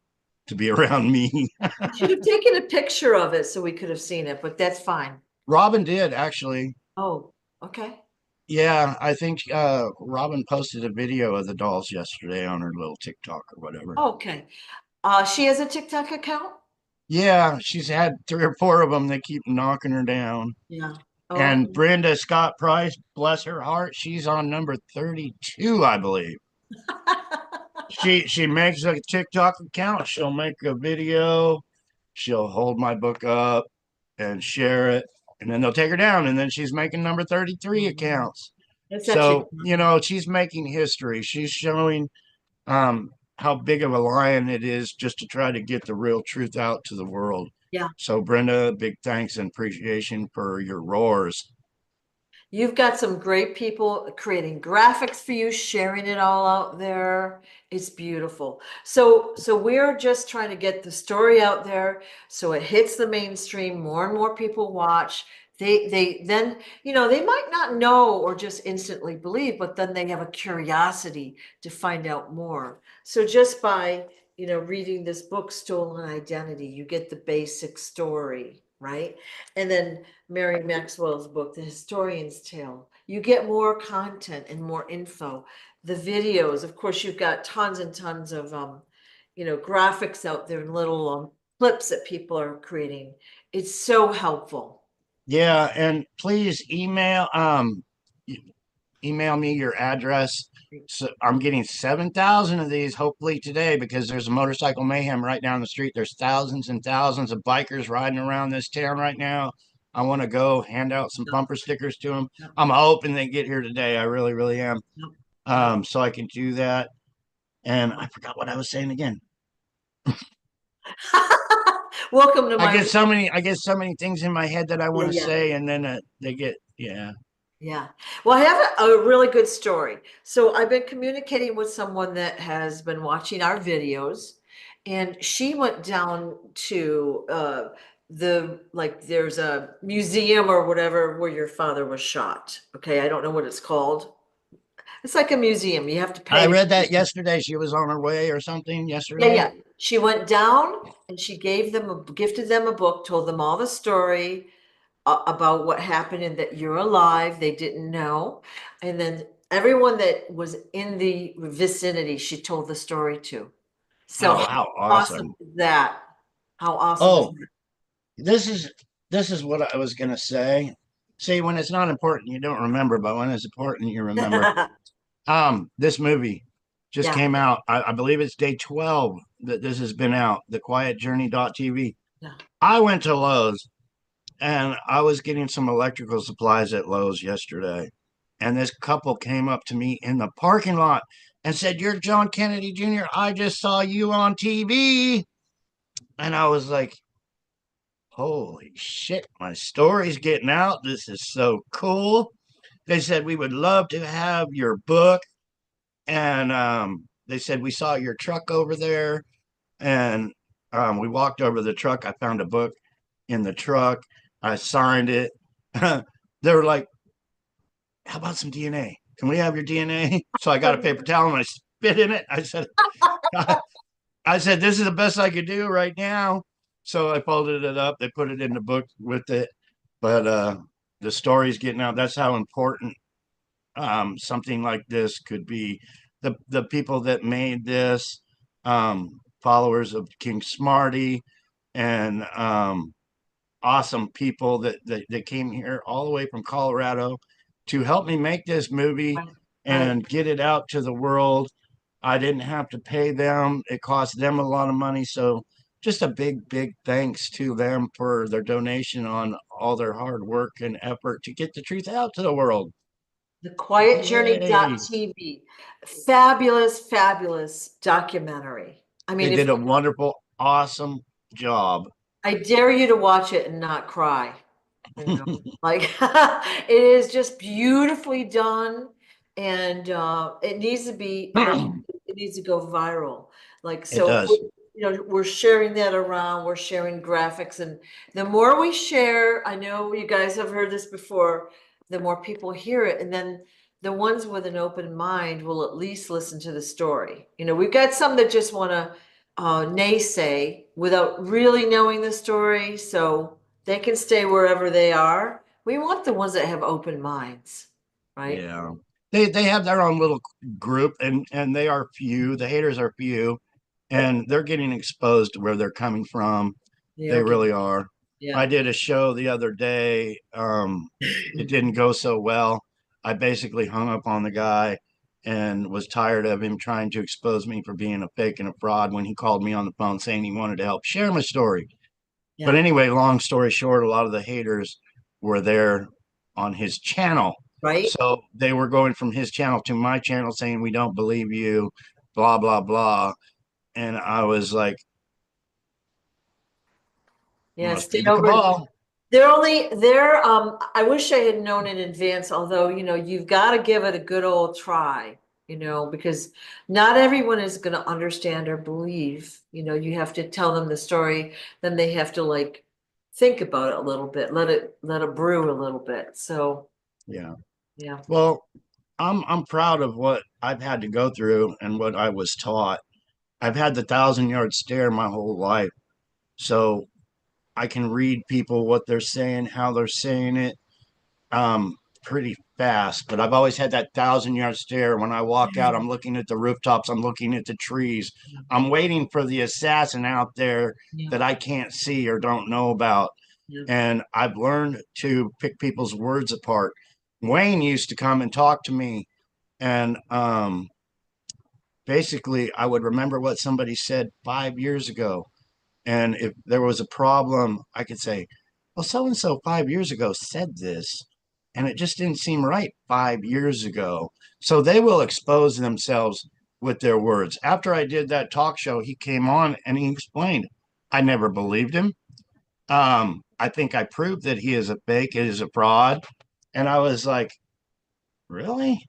to be around me. You should have taken a picture of it so we could have seen it, but that's fine. Robin did actually. Oh, okay. Yeah, I think Robin posted a video of the dolls yesterday on her little TikTok or whatever. Okay. She has a TikTok account? Yeah, she's had three or four of them that keep knocking her down. Yeah. Oh, And okay. Brenda Scott Price, bless her heart, she's on number 32, I believe. She makes a TikTok account. She'll make a video. She'll hold my book up and share it, and then they'll take her down. And then she's making number 33 Mhm. accounts. That's actually, So she's making history. She's showing how big of a lion it is just to try to get the real truth out to the world. yeah. So Brenda, big thanks and appreciation for your roars. You've got some great people creating graphics for you, sharing it all out there. It's beautiful. So we're just trying to get the story out there so it hits the mainstream, more and more people watch. They then, they might not know or just instantly believe, but then they have a curiosity to find out more. So just by, reading this book, Stolen Identity, you get the basic story, right? And then Mary Maxwell's book, The Historian's Tale, you get more content and more info. The videos, of course, you've got tons and tons of graphics out there and little clips that people are creating. It's so helpful. Yeah, and please email me your address. So I'm getting 7,000 of these hopefully today because there's a motorcycle mayhem right down the street. There's thousands and thousands of bikers riding around this town right now. I want to go hand out some Yep, bumper stickers to them. yep, I'm hoping they get here today. I really, really am. yep, yep. So I can do that. And I forgot what I was saying again. Welcome to my world. I get so many things in my head that I Yeah, want to yeah, say, and then they get, yeah. yeah. Well, I have a really good story. So I've been communicating with someone that has been watching our videos, and she went down to there's a museum or whatever where your father was shot. Okay, I don't know what it's called. It's like a museum. You have to I pay. read that yesterday. She was on her way or something Yeah, yesterday. yeah. She went down and she gifted them a book, told them all the story about what happened and that you're alive. They didn't know. And then everyone that was in the vicinity, she told the story to. So Oh, how how awesome awesome. is that? How awesome is Oh, this is this is what I was gonna say. See, when it's not important, you don't remember, but when it's important, you remember. that? This movie just Yeah, came out. I believe it's day 12 that this has been out, The Quiet Journey.tv. yeah. I went to Lowe's and I was getting some electrical supplies at Lowe's yesterday. And this couple came up to me in the parking lot and said, "You're John Kennedy Jr. I just saw you on TV." And I was like, "Holy shit, my story's getting out. This is so cool." They said, "We would love to have your book." And they said, "We saw your truck over there." And we walked over to the truck. I found a book in the truck. I signed it. They were like, "How about some DNA? Can we have your DNA?" So I got a paper towel and I spit in it. I said, "This is the best I could do right now." So I folded it up. They put it in the book with it. But the story's getting out. That's how important something like this could be. The people that made this, followers of King Smarty, and awesome people that came here all the way from Colorado to help me make this movie Right, right. and get it out to the world. I didn't have to pay them. It cost them a lot of money. So just a big, big thanks to them for their donation on all their hard work and effort to get the truth out to the world. The Quiet Yay. Journey.tv. Fabulous, fabulous documentary. I They mean, if did a wonderful, awesome job. I dare you to watch it and not cry. Like it is just beautifully done, and it needs to be like It it needs to go viral. Like so, does. we're sharing that around. We're sharing graphics, and the more we share, I know you guys have heard this before. The more people hear it, and then the ones with an open mind will at least listen to the story. We've got some that just want to naysay without really knowing the story, so they can stay wherever they are. We want the ones that have open minds, right? Yeah. They have their own little group and they are few. The haters are few and they're getting exposed to where they're coming from. They They are getting, really are. I yeah. did a show the other day. It didn't go so well. I basically hung up on the guy and was tired of him trying to expose me for being a fake and a fraud when he called me on the phone saying he wanted to help share my story. But Yeah, anyway, long story short, a lot of the haters were there on his channel. right? So they were going from his channel to my channel saying, "We don't believe you, blah, blah, blah." And I was like, Yeah, "Must stay be the over. cabal." I wish I had known in advance, although, you've got to give it a good old try, because not everyone is going to understand or believe. You have to tell them the story, then they have to like think about it a little bit, let it brew a little bit. So Yeah. yeah. Well, I'm proud of what I've had to go through and what I was taught. I've had the 1,000 yard stare my whole life. So I can read people what they're saying, how they're saying it, um, pretty fast. But I've always had that 1,000 yard stare. When I walk out, I'm looking at the rooftops, I'm looking at the trees. I'm waiting for the assassin out there Yeah. that I can't see or don't know about. Yeah. And I've learned to pick people's words apart. Wayne used to come and talk to me, and basically, I would remember what somebody said 5 years ago. And if there was a problem, I could say, well, so and so 5 years ago said this, and it just didn't seem right 5 years ago. So they will expose themselves with their words. After I did that talk show, he came on and he explained, I never believed him. I think I proved that he is a fake, he is a fraud. And I was like, really?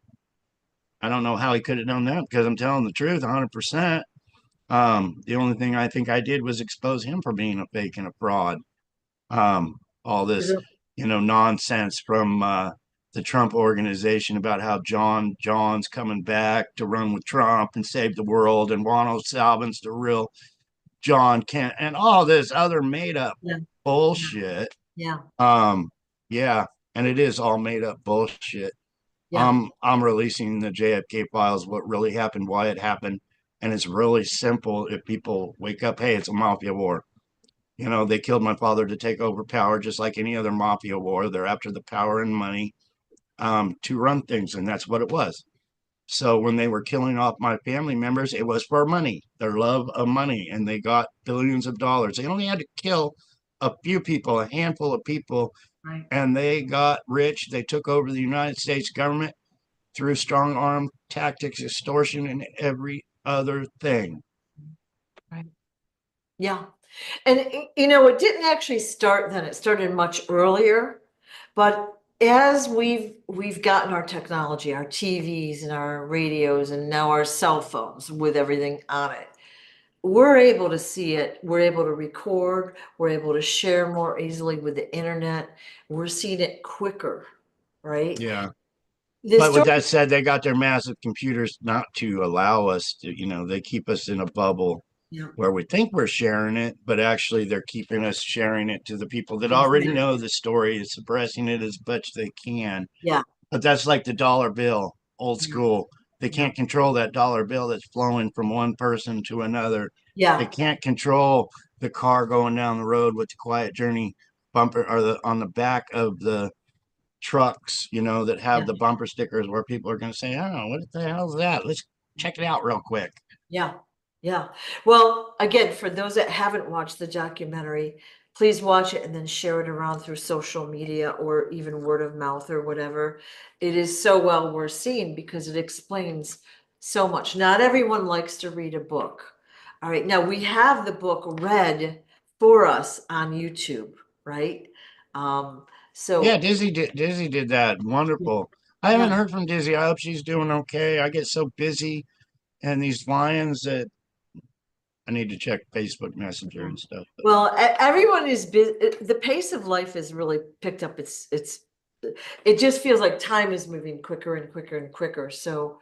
I don't know how he could have done that because I'm telling the truth 100%. The only thing I think I did was expose him for being a fake and a fraud. Um, all this, nonsense from the Trump organization about how John's coming back to run with Trump and save the world, and Juan O'Salvin's the real John Kent, and all this other made up Yeah. Yeah. bullshit. Yeah. Um, yeah, and it is all made up bullshit. Yeah. I'm releasing the JFK files, what really happened, why it happened, and it's really simple. If people wake up, hey, it's a mafia war. They killed my father to take over power, just like any other mafia war. They're after the power and money to run things, and that's what it was. So when they were killing off my family members, it was for money, their love of money, and they got billions of dollars. They only had to kill a few people, a handful of people, Right. and they got rich. They took over the United States government through strong arm tactics, extortion, and every other thing. Right. Yeah. And it didn't actually start then. It started much earlier. But as we've gotten our technology, our TVs and our radios and now our cell phones with everything on it, we're able to see it, we're able to record, we're able to share more easily with the internet. We're seeing it quicker, right? Yeah. The But with story, that said, they got their massive computers not to allow us to, they keep us in a bubble yeah, where we think we're sharing it, but actually they're keeping us sharing it to the people that already know exactly. the story, suppressing it as much as they can. Yeah, But that's like the dollar bill, old yeah, school. They yeah, can't control that dollar bill that's flowing from one person to another. They yeah, can't control the car going down the road with the quiet journey bumper or the on the back of the trucks, that have yeah. the bumper stickers where people are going to say, oh, what the hell's that? Let's check it out real quick. Yeah, yeah. Well, again, for those that haven't watched the documentary, please watch it and then share it around through social media or even word of mouth or whatever. It is so well worth seeing because it explains so much. Not everyone likes to read a book. All right, now we have the book read for us on YouTube, right? Um, Yeah, so Dizzy did that. Wonderful. I haven't yeah. heard from Dizzy. I hope she's doing okay. I get so busy and these lions that I need to check Facebook Messenger Yeah. and stuff. But Well, everyone is busy. The pace of life has really picked up. It just feels like time is moving quicker and quicker and quicker. So,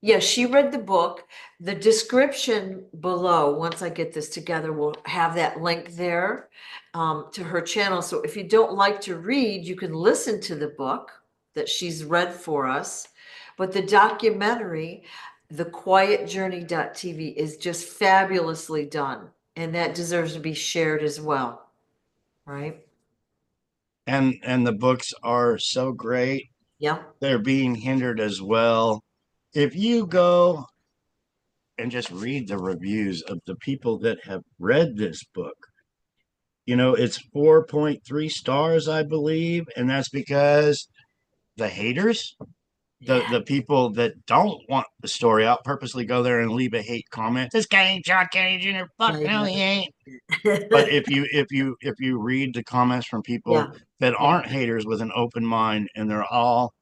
yeah, she read the book. The description below, once I get this together, will have that link there, to her channel. So if you don't like to read, you can listen to the book that she's read for us. But the documentary, thequietjourney.tv, is just fabulously done, and that deserves to be shared as well, right? and the books are so great. Yeah. They're being hindered as well. If you go and just read the reviews of the people that have read this book, it's 4.3 stars, I believe, and that's because the haters, the Yeah. the people that don't want the story out, purposely go there and leave a hate comment. This guy ain't John Kennedy Jr. Fuck Yeah. no, he ain't. But Yeah. if you read the comments from people Yeah. that Yeah. aren't haters with an open mind, and they're all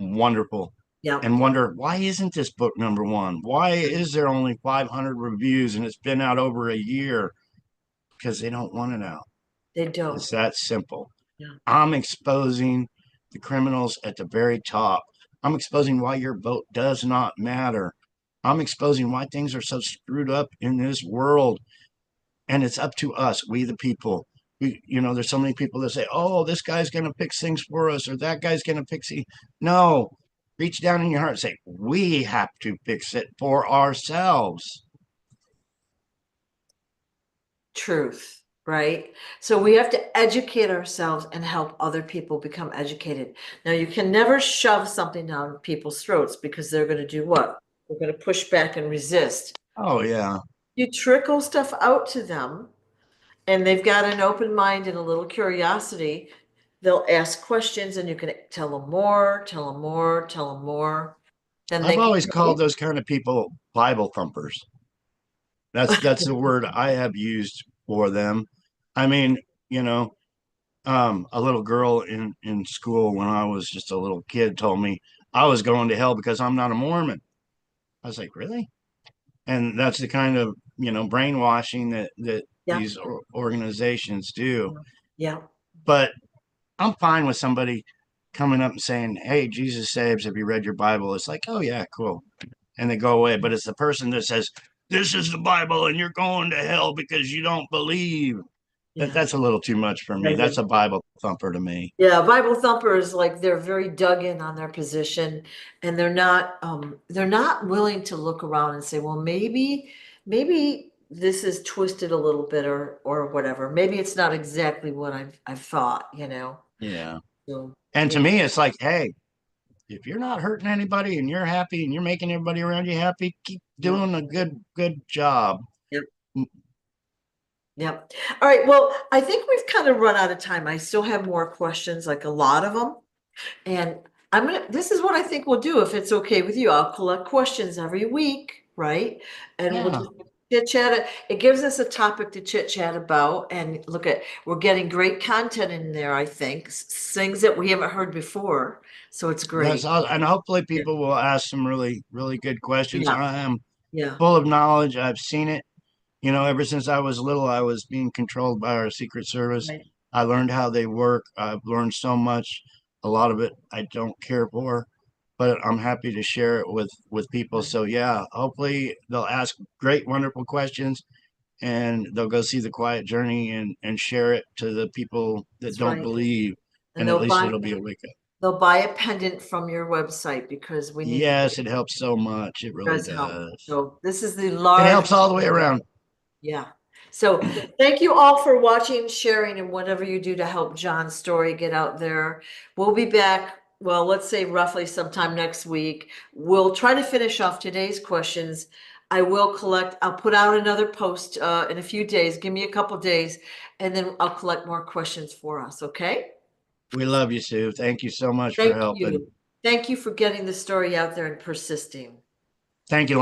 wonderful, Yeah. and wonder why isn't this book number one? Why is there only 500 reviews and it's been out over a year? Because they don't want it out. They don't. It's that simple. Yeah. I'm exposing the criminals at the very top. I'm exposing why your vote does not matter. I'm exposing why things are so screwed up in this world. And it's up to us, we the people. There's so many people that say, oh, this guy's going to fix things for us or that guy's going to fix it. No, reach down in your heart and say, we have to fix it for ourselves. Truth, right? So we have to educate ourselves and help other people become educated. Now, you can never shove something down people's throats because they're going to do what? They're going to push back and resist. Oh, yeah. You trickle stuff out to them, and they've got an open mind and a little curiosity. They'll ask questions, and you can tell them more, tell them more, tell them more. Then I've they can always called those kind of people Bible thumpers. That's the word I have used for them. I mean, you know, a little girl in school when I was just a little kid told me I was going to hell because I'm not a Mormon. I was like, really? And that's the kind of brainwashing that yeah, these organizations do. yeah, But I'm fine with somebody coming up and saying, "Hey, Jesus saves. Have you read your Bible?" It's like, "Oh yeah, cool," and they go away. But it's the person that says, "This is the Bible, and you're going to hell because you don't believe." yeah. That's a little too much for me. That's a Bible thumper to me. Yeah, Bible thumpers, like they're very dug in on their position and they're not willing to look around and say, well, maybe this is twisted a little bit or whatever. Maybe it's not exactly what I've thought, you know. Yeah. So And yeah, to me, it's like, hey, if you're not hurting anybody and you're happy and you're making everybody around you happy, keep yeah, doing a good job. yeah, yeah. All right. Well, I think we've kind of run out of time. I still have more questions, like a lot of them. And this is what I think we'll do if it's okay with you. I'll collect questions every week, right? And we'll Yeah. just chit chat it. It gives us a topic to chit chat about. And look we're getting great content in there, I think. Things that we haven't heard before. So it's That's great. all. And hopefully Yeah. people will ask some really, really good questions. Yeah. I am Yeah. full of knowledge. I've seen it. Ever since I was little, I was being controlled by our Secret Service. Right. I learned how they work. I've learned so much. A lot of it I don't care for, but I'm happy to share it with people. Right. So yeah, hopefully they'll ask great, wonderful questions, and they'll go see the Quiet Journey and share it to the people that That's don't right. believe, And and at least it'll be a wake up. they'll buy a pendant from your website because we need to Yes, it helps so much. It really does help. does. So this is the It large. helps all the way around. Yeah. So thank you all for watching, sharing, and whatever you do to help John's story get out there. We'll be back, well, let's say roughly sometime next week. We'll try to finish off today's questions. I'll put out another post in a few days. Give me a couple days, and then I'll collect more questions for us, okay? We love you, Sue. Thank you so much for Thank helping. you. Thank you for getting the story out there and persisting. Thank you.